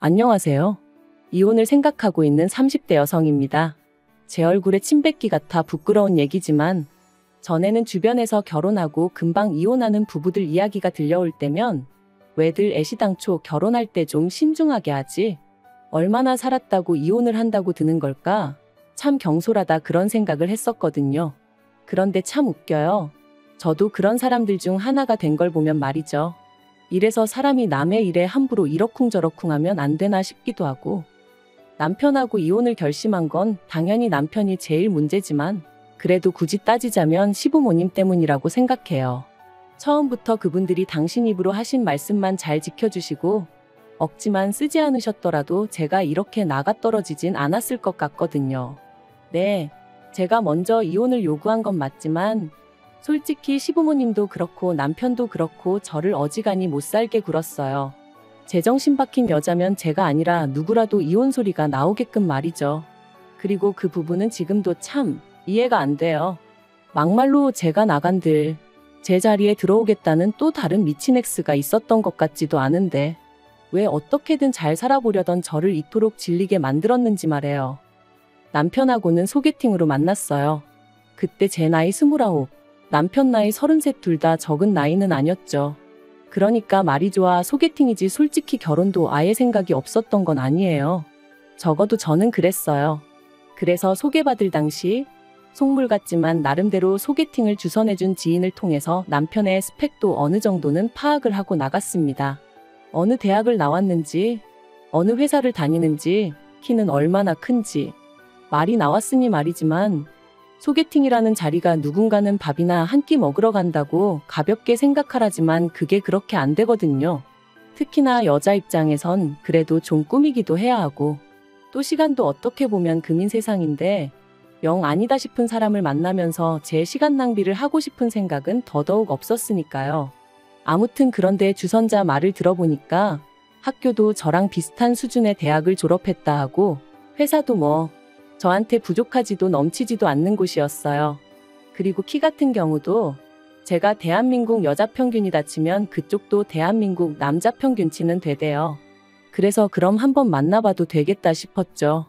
안녕하세요. 이혼을 생각하고 있는 30대 여성입니다. 제 얼굴에 침 뱉기 같아 부끄러운 얘기지만 전에는 주변에서 결혼하고 금방 이혼하는 부부들 이야기가 들려올 때면 왜들 애시당초 결혼할 때 좀 신중하게 하지? 얼마나 살았다고 이혼을 한다고 드는 걸까? 참 경솔하다 그런 생각을 했었거든요. 그런데 참 웃겨요. 저도 그런 사람들 중 하나가 된 걸 보면 말이죠. 이래서 사람이 남의 일에 함부로 이러쿵저러쿵 하면 안 되나 싶기도 하고, 남편하고 이혼을 결심한 건 당연히 남편이 제일 문제지만 그래도 굳이 따지자면 시부모님 때문이라고 생각해요. 처음부터 그분들이 당신 입으로 하신 말씀만 잘 지켜주시고 억지만 쓰지 않으셨더라도 제가 이렇게 나가떨어지진 않았을 것 같거든요. 네, 제가 먼저 이혼을 요구한 건 맞지만 솔직히 시부모님도 그렇고 남편도 그렇고 저를 어지간히 못살게 굴었어요. 제정신 박힌 여자면 제가 아니라 누구라도 이혼 소리가 나오게끔 말이죠. 그리고 그 부분은 지금도 참 이해가 안 돼요. 막말로 제가 나간들 제 자리에 들어오겠다는 또 다른 미친 X가 있었던 것 같지도 않은데 왜 어떻게든 잘 살아보려던 저를 이토록 질리게 만들었는지 말해요. 남편하고는 소개팅으로 만났어요. 그때 제 나이 29, 남편 나이 33 둘 다 적은 나이는 아니었죠. 그러니까 말이 좋아 소개팅이지 솔직히 결혼도 아예 생각이 없었던 건 아니에요. 적어도 저는 그랬어요. 그래서 소개받을 당시 속물 같지만 나름대로 소개팅을 주선해준 지인을 통해서 남편의 스펙도 어느 정도는 파악을 하고 나갔습니다. 어느 대학을 나왔는지, 어느 회사를 다니는지, 키는 얼마나 큰지. 말이 나왔으니 말이지만 소개팅이라는 자리가 누군가는 밥이나 한 끼 먹으러 간다고 가볍게 생각하라지만 그게 그렇게 안 되거든요. 특히나 여자 입장에선 그래도 좀 꾸미기도 해야 하고 또 시간도 어떻게 보면 금인 세상인데 영 아니다 싶은 사람을 만나면서 제 시간 낭비를 하고 싶은 생각은 더더욱 없었으니까요. 아무튼 그런데 주선자 말을 들어보니까 학교도 저랑 비슷한 수준의 대학을 졸업했다 하고 회사도 뭐 저한테 부족하지도 넘치지도 않는 곳이었어요. 그리고 키 같은 경우도 제가 대한민국 여자 평균이다 치면 그쪽도 대한민국 남자 평균치는 되대요. 그래서 그럼 한번 만나봐도 되겠다 싶었죠.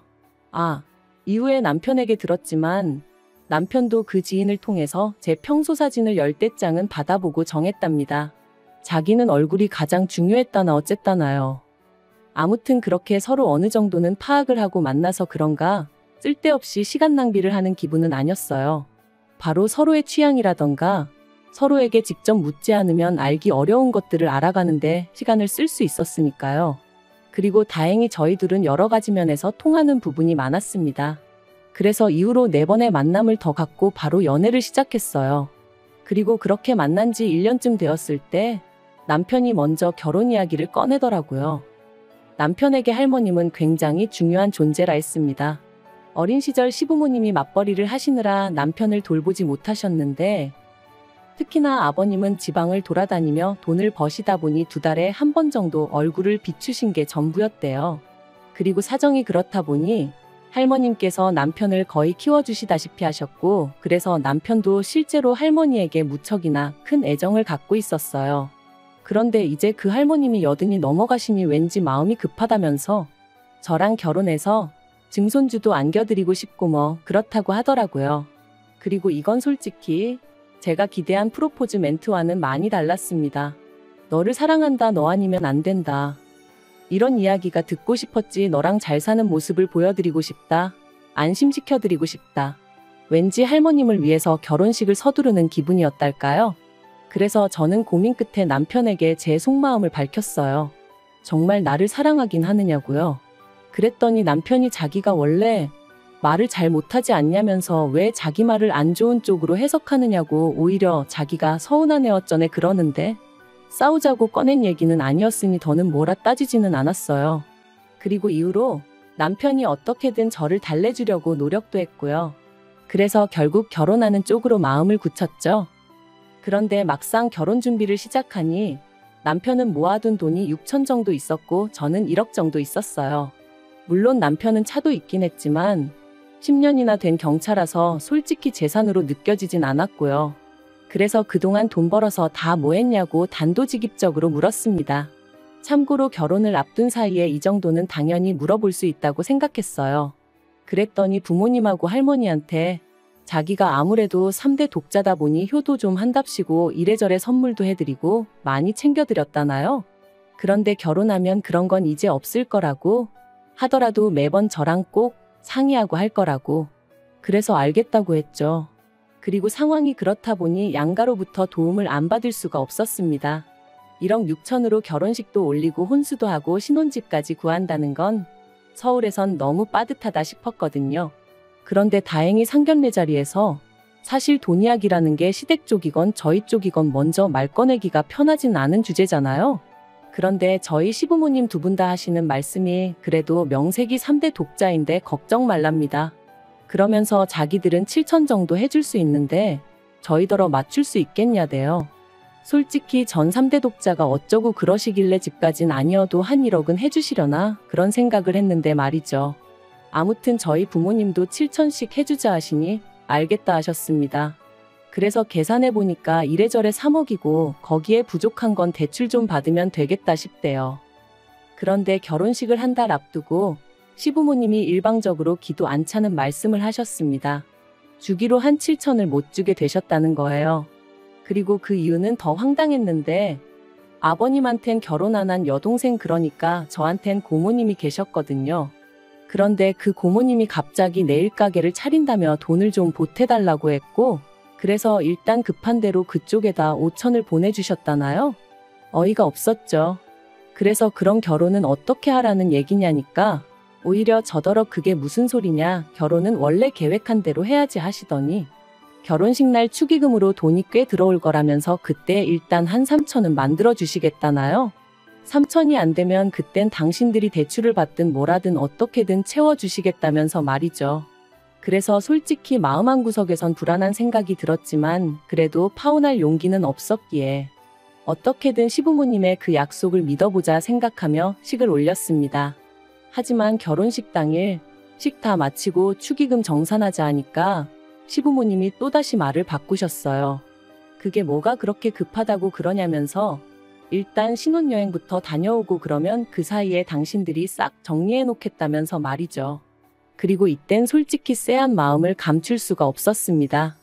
이후에 남편에게 들었지만 남편도 그 지인을 통해서 제 평소 사진을 10대 장은 받아보고 정했답니다. 자기는 얼굴이 가장 중요했다나 어쨌다나요. 아무튼 그렇게 서로 어느 정도는 파악을 하고 만나서 그런가 쓸데없이 시간 낭비를 하는 기분은 아니었어요. 바로 서로의 취향이라던가 서로에게 직접 묻지 않으면 알기 어려운 것들을 알아가는데 시간을 쓸 수 있었으니까요. 그리고 다행히 저희 둘은 여러 가지 면에서 통하는 부분이 많았습니다. 그래서 이후로 4번의 만남을 더 갖고 바로 연애를 시작했어요. 그리고 그렇게 만난 지 1년쯤 되었을 때 남편이 먼저 결혼 이야기를 꺼내더라고요. 남편에게 할머님은 굉장히 중요한 존재라 했습니다. 어린 시절 시부모님이 맞벌이를 하시느라 남편을 돌보지 못하셨는데 특히나 아버님은 지방을 돌아다니며 돈을 버시다 보니 2달에 한 번 정도 얼굴을 비추신 게 전부였대요. 그리고 사정이 그렇다 보니 할머님께서 남편을 거의 키워주시다시피 하셨고 그래서 남편도 실제로 할머니에게 무척이나 큰 애정을 갖고 있었어요. 그런데 이제 그 할머님이 80이 넘어가시니 왠지 마음이 급하다면서 저랑 결혼해서 증손주도 안겨드리고 싶고 뭐 그렇다고 하더라고요. 그리고 이건 솔직히 제가 기대한 프로포즈 멘트와는 많이 달랐습니다. 너를 사랑한다, 너 아니면 안 된다. 이런 이야기가 듣고 싶었지. 너랑 잘 사는 모습을 보여드리고 싶다. 안심시켜드리고 싶다. 왠지 할머님을 위해서 결혼식을 서두르는 기분이었달까요? 그래서 저는 고민 끝에 남편에게 제 속마음을 밝혔어요. 정말 나를 사랑하긴 하느냐고요. 그랬더니 남편이 자기가 원래 말을 잘 못하지 않냐면서 왜 자기 말을 안 좋은 쪽으로 해석하느냐고 오히려 자기가 서운하네 어쩌네 그러는데 싸우자고 꺼낸 얘기는 아니었으니 더는 뭐라 따지지는 않았어요. 그리고 이후로 남편이 어떻게든 저를 달래주려고 노력도 했고요. 그래서 결국 결혼하는 쪽으로 마음을 굳혔죠. 그런데 막상 결혼 준비를 시작하니 남편은 모아둔 돈이 6천 정도 있었고 저는 1억 정도 있었어요. 물론 남편은 차도 있긴 했지만 10년이나 된 경차라서 솔직히 재산으로 느껴지진 않았고요. 그래서 그동안 돈 벌어서 다 뭐 했냐고 단도직입적으로 물었습니다. 참고로 결혼을 앞둔 사이에 이 정도는 당연히 물어볼 수 있다고 생각했어요. 그랬더니 부모님하고 할머니한테 자기가 아무래도 3대 독자다 보니 효도 좀 한답시고 이래저래 선물도 해드리고 많이 챙겨드렸다나요? 그런데 결혼하면 그런 건 이제 없을 거라고 하더라도 매번 저랑 꼭 상의하고 할 거라고. 그래서 알겠다고 했죠. 그리고 상황이 그렇다 보니 양가로부터 도움을 안 받을 수가 없었습니다. 1억 6천으로 결혼식도 올리고 혼수도 하고 신혼집까지 구한다는 건 서울에선 너무 빠듯하다 싶었거든요. 그런데 다행히 상견례 자리에서 사실 돈 이야기라는 게 시댁 쪽이건 저희 쪽이건 먼저 말 꺼내기가 편하진 않은 주제잖아요. 그런데 저희 시부모님 두 분 다 하시는 말씀이 그래도 명색이 3대 독자인데 걱정 말랍니다. 그러면서 자기들은 7천 정도 해줄 수 있는데 저희더러 맞출 수 있겠냐대요. 솔직히 전 3대 독자가 어쩌고 그러시길래 집까진 아니어도 한 1억은 해주시려나 그런 생각을 했는데 말이죠. 아무튼 저희 부모님도 7천씩 해주자 하시니 알겠다 하셨습니다. 그래서 계산해보니까 이래저래 3억이고 거기에 부족한 건 대출 좀 받으면 되겠다 싶대요. 그런데 결혼식을 한 달 앞두고 시부모님이 일방적으로 기도 안 차는 말씀을 하셨습니다. 주기로 한 7천을 못 주게 되셨다는 거예요. 그리고 그 이유는 더 황당했는데 아버님한텐 결혼 안 한 여동생 그러니까 저한텐 고모님이 계셨거든요. 그런데 그 고모님이 갑자기 내일 가게를 차린다며 돈을 좀 보태달라고 했고 그래서 일단 급한 대로 그쪽에다 5천을 보내주셨다나요? 어이가 없었죠. 그래서 그럼 결혼은 어떻게 하라는 얘기냐니까 오히려 저더러 그게 무슨 소리냐 결혼은 원래 계획한 대로 해야지 하시더니 결혼식 날 축의금으로 돈이 꽤 들어올 거라면서 그때 일단 한 3천은 만들어 주시겠다나요? 3천이 안 되면 그땐 당신들이 대출을 받든 뭐라든 어떻게든 채워주시겠다면서 말이죠. 그래서 솔직히 마음 한구석에선 불안한 생각이 들었지만 그래도 파혼할 용기는 없었기에 어떻게든 시부모님의 그 약속을 믿어보자 생각하며 식을 올렸습니다. 하지만 결혼식 당일 식 다 마치고 축의금 정산하자 하니까 시부모님이 또다시 말을 바꾸셨어요. 그게 뭐가 그렇게 급하다고 그러냐면서 일단 신혼여행부터 다녀오고 그러면 그 사이에 당신들이 싹 정리해 놓겠다면서 말이죠. 그리고 이땐 솔직히 쎄한 마음을 감출 수가 없었습니다.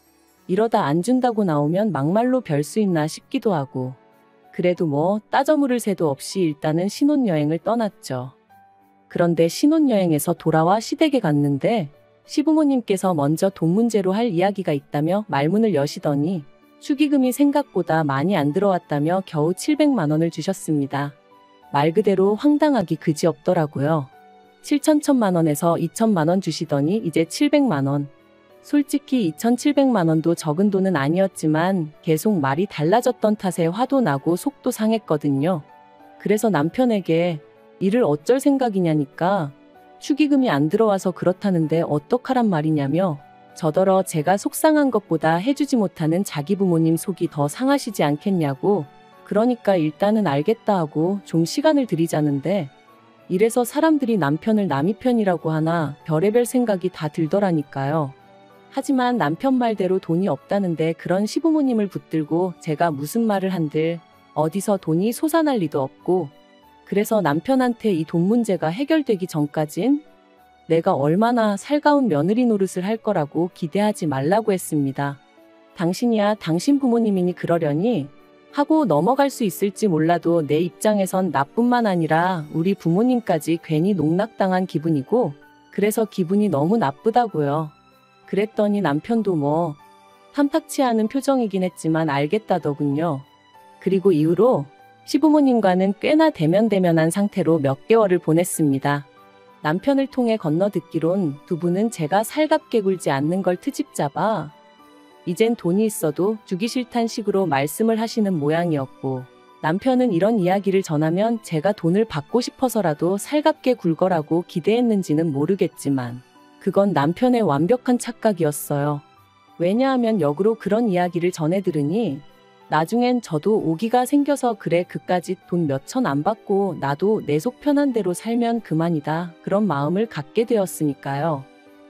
이러다 안 준다고 나오면 막말로 별 수 있나 싶기도 하고. 그래도 뭐 따져 물을 새도 없이 일단은 신혼여행을 떠났죠. 그런데 신혼여행에서 돌아와 시댁에 갔는데 시부모님께서 먼저 돈 문제로 할 이야기가 있다며 말문을 여시더니 축의금이 생각보다 많이 안 들어왔다며 겨우 700만 원을 주셨습니다. 말 그대로 황당하기 그지없더라고요. 7천천만 원에서 2천만 원 주시더니 이제 700만 원. 솔직히 2,700만 원도 적은 돈은 아니었지만 계속 말이 달라졌던 탓에 화도 나고 속도 상했거든요. 그래서 남편에게 이를 어쩔 생각이냐니까 축의금이 안 들어와서 그렇다는데 어떡하란 말이냐며 저더러 제가 속상한 것보다 해주지 못하는 자기 부모님 속이 더 상하시지 않겠냐고 그러니까 일단은 알겠다 하고 좀 시간을 들이자는데 이래서 사람들이 남편을 남이 편이라고 하나 별의별 생각이 다 들더라니까요. 하지만 남편 말대로 돈이 없다는데 그런 시부모님을 붙들고 제가 무슨 말을 한들 어디서 돈이 솟아날 리도 없고 그래서 남편한테 이 돈 문제가 해결되기 전까진 내가 얼마나 살가운 며느리 노릇을 할 거라고 기대하지 말라고 했습니다. 당신이야 당신 부모님이니 그러려니 하고 넘어갈 수 있을지 몰라도 내 입장에선 나뿐만 아니라 우리 부모님까지 괜히 농락당한 기분이고 그래서 기분이 너무 나쁘다고요. 그랬더니 남편도 뭐 탐탁치 않은 표정이긴 했지만 알겠다더군요. 그리고 이후로 시부모님과는 꽤나 대면대면한 상태로 몇 개월을 보냈습니다. 남편을 통해 건너듣기론 두 분은 제가 살갑게 굴지 않는 걸 트집 잡아 이젠 돈이 있어도 주기 싫단 식으로 말씀을 하시는 모양이었고 남편은 이런 이야기를 전하면 제가 돈을 받고 싶어서라도 살갑게 굴거라고 기대했는지는 모르겠지만 그건 남편의 완벽한 착각이었어요. 왜냐하면 역으로 그런 이야기를 전해 들으니 나중엔 저도 오기가 생겨서 그래 그까짓 돈 몇천 안 받고 나도 내 속 편한 대로 살면 그만이다 그런 마음을 갖게 되었으니까요.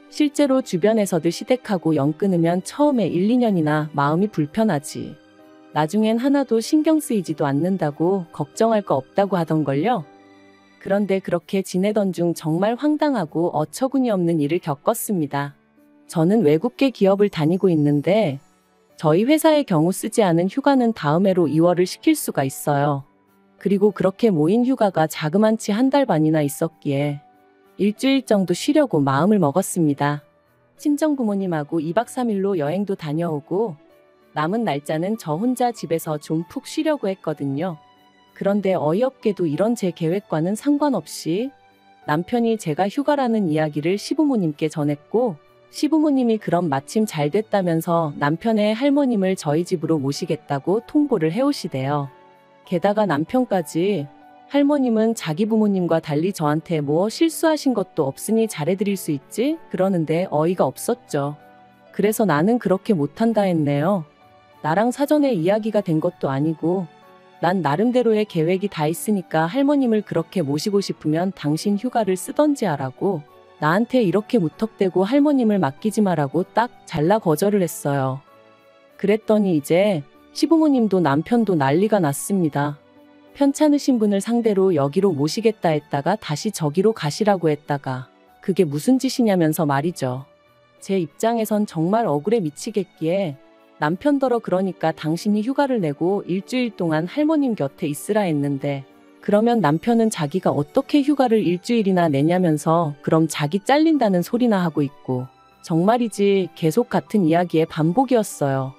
실제로 주변에서들 시댁하고 연 끊으면 처음에 1, 2년이나 마음이 불편하지. 나중엔 하나도 신경 쓰이지도 않는다고 걱정할 거 없다고 하던걸요. 그런데 그렇게 지내던 중 정말 황당하고 어처구니 없는 일을 겪었습니다. 저는 외국계 기업을 다니고 있는데 저희 회사의 경우 쓰지 않은 휴가는 다음 해로 이월을 시킬 수가 있어요. 그리고 그렇게 모인 휴가가 자그만치 한 달 반이나 있었기에 일주일 정도 쉬려고 마음을 먹었습니다. 친정 부모님하고 2박 3일로 여행도 다녀오고 남은 날짜는 저 혼자 집에서 좀 푹 쉬려고 했거든요. 그런데 어이없게도 이런 제 계획과는 상관없이 남편이 제가 휴가라는 이야기를 시부모님께 전했고 시부모님이 그럼 마침 잘 됐다면서 남편의 할머님을 저희 집으로 모시겠다고 통보를 해오시대요. 게다가 남편까지 할머님은 자기 부모님과 달리 저한테 뭐 실수하신 것도 없으니 잘해드릴 수 있지? 그러는데 어이가 없었죠. 그래서 나는 그렇게 못한다 했네요. 나랑 사전에 이야기가 된 것도 아니고 난 나름대로의 계획이 다 있으니까 할머님을 그렇게 모시고 싶으면 당신 휴가를 쓰던지 하라고 나한테 이렇게 무턱대고 할머님을 맡기지 마라고 딱 잘라 거절을 했어요. 그랬더니 이제 시부모님도 남편도 난리가 났습니다. 편찮으신 분을 상대로 여기로 모시겠다 했다가 다시 저기로 가시라고 했다가 그게 무슨 짓이냐면서 말이죠. 제 입장에선 정말 억울해 미치겠기에 남편더러 그러니까 당신이 휴가를 내고 일주일 동안 할머님 곁에 있으라 했는데 그러면 남편은 자기가 어떻게 휴가를 일주일이나 내냐면서 그럼 자기 잘린다는 소리나 하고 있고 정말이지 계속 같은 이야기의 반복이었어요.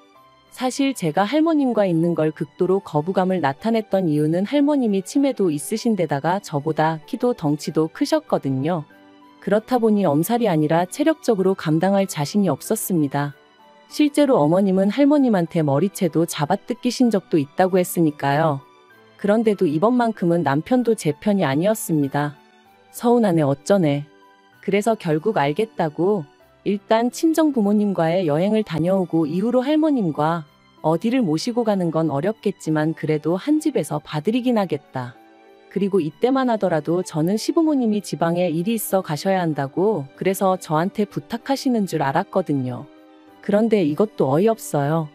사실 제가 할머님과 있는 걸 극도로 거부감을 나타냈던 이유는 할머님이 치매도 있으신 데다가 저보다 키도 덩치도 크셨거든요. 그렇다 보니 엄살이 아니라 체력적으로 감당할 자신이 없었습니다. 실제로 어머님은 할머님한테 머리채도 잡아뜯기신 적도 있다고 했으니까요. 그런데도 이번만큼은 남편도 제 편이 아니었습니다. 서운하네 어쩌네. 그래서 결국 알겠다고 일단 친정 부모님과의 여행을 다녀오고 이후로 할머님과 어디를 모시고 가는 건 어렵겠지만 그래도 한 집에서 봐드리긴 하겠다. 그리고 이때만 하더라도 저는 시부모님이 지방에 일이 있어 가셔야 한다고 그래서 저한테 부탁하시는 줄 알았거든요. 그런데 이것도 어이없어요.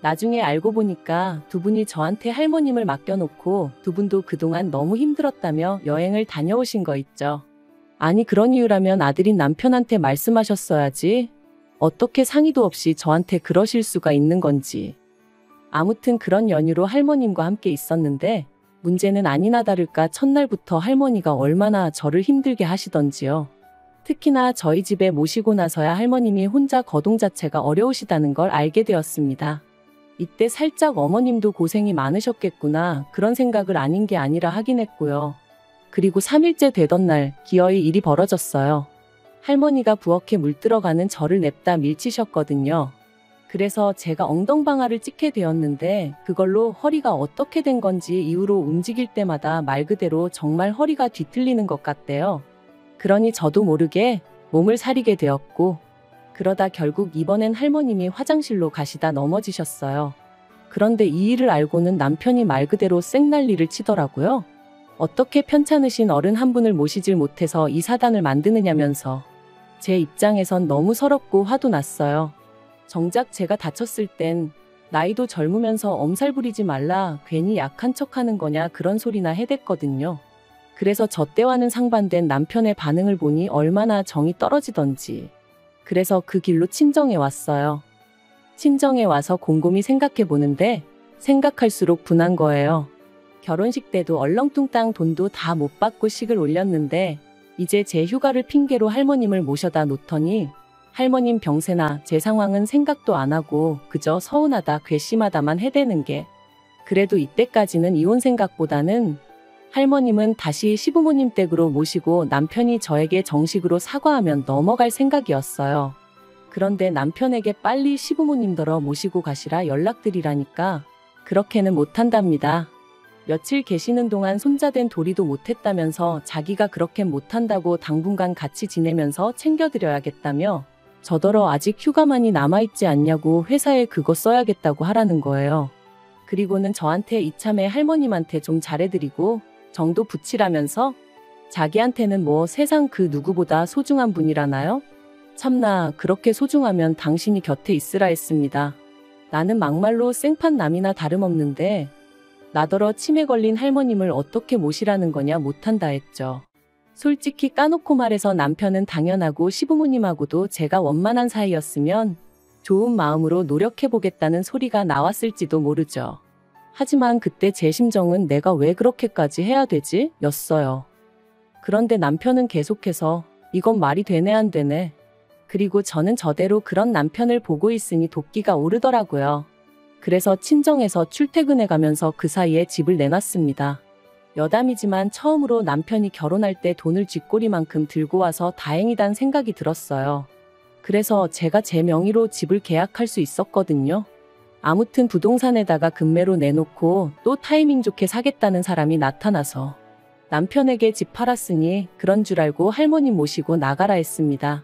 나중에 알고 보니까 두 분이 저한테 할머님을 맡겨놓고 두 분도 그동안 너무 힘들었다며 여행을 다녀오신 거 있죠. 아니 그런 이유라면 아들인 남편한테 말씀하셨어야지. 어떻게 상의도 없이 저한테 그러실 수가 있는 건지. 아무튼 그런 연유로 할머님과 함께 있었는데 문제는 아니나 다를까 첫날부터 할머니가 얼마나 저를 힘들게 하시던지요. 특히나 저희 집에 모시고 나서야 할머님이 혼자 거동 자체가 어려우시다는 걸 알게 되었습니다. 이때 살짝 어머님도 고생이 많으셨겠구나 그런 생각을 아닌 게 아니라 하긴 했고요. 그리고 3일째 되던 날 기어이 일이 벌어졌어요. 할머니가 부엌에 물들어가는 저를 냅다 밀치셨거든요. 그래서 제가 엉덩방아를 찍게 되었는데 그걸로 허리가 어떻게 된 건지 이후로 움직일 때마다 말 그대로 정말 허리가 뒤틀리는 것 같대요. 그러니 저도 모르게 몸을 사리게 되었고 그러다 결국 이번엔 할머님이 화장실로 가시다 넘어지셨어요. 그런데 이 일을 알고는 남편이 말 그대로 쌩난리를 치더라고요. 어떻게 편찮으신 어른 한 분을 모시질 못해서 이 사단을 만드느냐면서 제 입장에선 너무 서럽고 화도 났어요. 정작 제가 다쳤을 땐 나이도 젊으면서 엄살 부리지 말라 괜히 약한 척하는 거냐 그런 소리나 해댔거든요. 그래서 저 때와는 상반된 남편의 반응을 보니 얼마나 정이 떨어지던지. 그래서 그 길로 친정에 왔어요. 친정에 와서 곰곰이 생각해 보는데 생각할수록 분한 거예요. 결혼식 때도 얼렁뚱땅 돈도 다 못 받고 식을 올렸는데 이제 제 휴가를 핑계로 할머님을 모셔다 놓더니 할머님 병세나 제 상황은 생각도 안 하고 그저 서운하다 괘씸하다만 해대는 게 그래도 이때까지는 이혼 생각보다는 할머님은 다시 시부모님 댁으로 모시고 남편이 저에게 정식으로 사과하면 넘어갈 생각이었어요. 그런데 남편에게 빨리 시부모님더러 모시고 가시라 연락드리라니까 그렇게는 못한답니다. 며칠 계시는 동안 손자된 도리도 못했다면서 자기가 그렇게 못한다고 당분간 같이 지내면서 챙겨드려야겠다며 저더러 아직 휴가만이 남아있지 않냐고 회사에 그거 써야겠다고 하라는 거예요. 그리고는 저한테 이참에 할머님한테 좀 잘해드리고 정도 붙이라면서 자기한테는 뭐 세상 그 누구보다 소중한 분이라나요? 참나 그렇게 소중하면 당신이 곁에 있으라 했습니다. 나는 막말로 생판남이나 다름없는데 나더러 치매 걸린 할머님을 어떻게 모시라는 거냐 못한다 했죠. 솔직히 까놓고 말해서 남편은 당연하고 시부모님하고도 제가 원만한 사이였으면 좋은 마음으로 노력해보겠다는 소리가 나왔을지도 모르죠. 하지만 그때 제 심정은 내가 왜 그렇게까지 해야 되지? 였어요. 그런데 남편은 계속해서 이건 말이 되네 안 되네. 그리고 저는 저대로 그런 남편을 보고 있으니 도끼가 오르더라고요. 그래서 친정에서 출퇴근해가면서 그 사이에 집을 내놨습니다. 여담이지만 처음으로 남편이 결혼할 때 돈을 쥐꼬리만큼 들고 와서 다행이란 생각이 들었어요. 그래서 제가 제 명의로 집을 계약할 수 있었거든요. 아무튼 부동산에다가 금매로 내놓고 또 타이밍 좋게 사겠다는 사람이 나타나서 남편에게 집 팔았으니 그런 줄 알고 할머니 모시고 나가라 했습니다.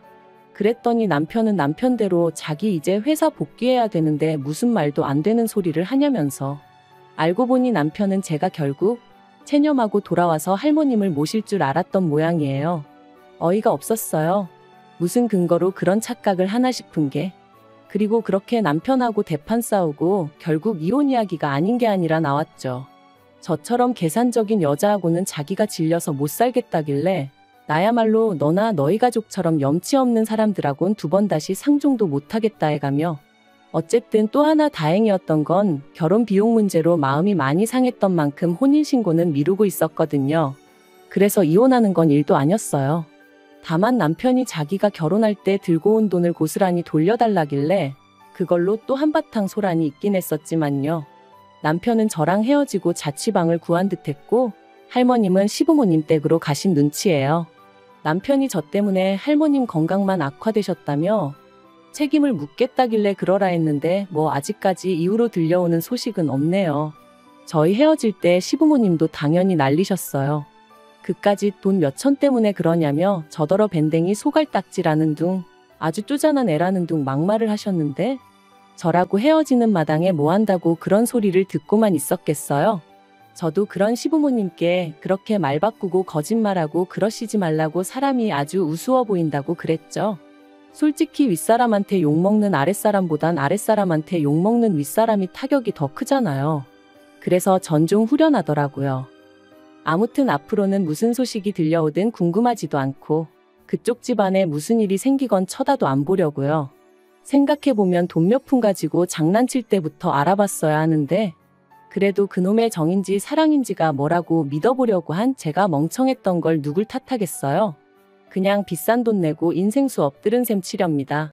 그랬더니 남편은 남편대로 자기 이제 회사 복귀해야 되는데 무슨 말도 안 되는 소리를 하냐면서. 알고 보니 남편은 제가 결국 체념하고 돌아와서 할머님을 모실 줄 알았던 모양이에요. 어이가 없었어요. 무슨 근거로 그런 착각을 하나 싶은 게. 그리고 그렇게 남편하고 대판 싸우고 결국 이혼 이야기가 아닌 게 아니라 나왔죠. 저처럼 계산적인 여자하고는 자기가 질려서 못 살겠다길래 나야말로 너나 너희 가족처럼 염치 없는 사람들하곤 두 번 다시 상종도 못하겠다 해가며 어쨌든 또 하나 다행이었던 건 결혼 비용 문제로 마음이 많이 상했던 만큼 혼인신고는 미루고 있었거든요. 그래서 이혼하는 건 일도 아니었어요. 다만 남편이 자기가 결혼할 때 들고 온 돈을 고스란히 돌려달라길래 그걸로 또 한바탕 소란이 있긴 했었지만요. 남편은 저랑 헤어지고 자취방을 구한 듯 했고 할머님은 시부모님 댁으로 가신 눈치예요. 남편이 저 때문에 할머님 건강만 악화되셨다며 책임을 묻겠다길래 그러라 했는데 뭐 아직까지 이후로 들려오는 소식은 없네요. 저희 헤어질 때 시부모님도 당연히 난리셨어요. 그까짓 돈 몇천 때문에 그러냐며 저더러 밴댕이 소갈딱지라는 둥 아주 쪼잔한 애라는 둥 막말을 하셨는데 저라고 헤어지는 마당에 뭐 한다고 그런 소리를 듣고만 있었겠어요. 저도 그런 시부모님께 그렇게 말 바꾸고 거짓말하고 그러시지 말라고 사람이 아주 우스워 보인다고 그랬죠. 솔직히 윗사람한테 욕먹는 아랫사람보단 아랫사람한테 욕먹는 윗사람이 타격이 더 크잖아요. 그래서 전 좀 후련하더라고요. 아무튼 앞으로는 무슨 소식이 들려오든 궁금하지도 않고 그쪽 집안에 무슨 일이 생기건 쳐다도 안 보려고요. 생각해보면 돈 몇 푼 가지고 장난칠 때부터 알아봤어야 하는데 그래도 그놈의 정인지 사랑인지가 뭐라고 믿어보려고 한 제가 멍청했던 걸 누굴 탓하겠어요. 그냥 비싼 돈 내고 인생 수업 들은 셈 치렵니다.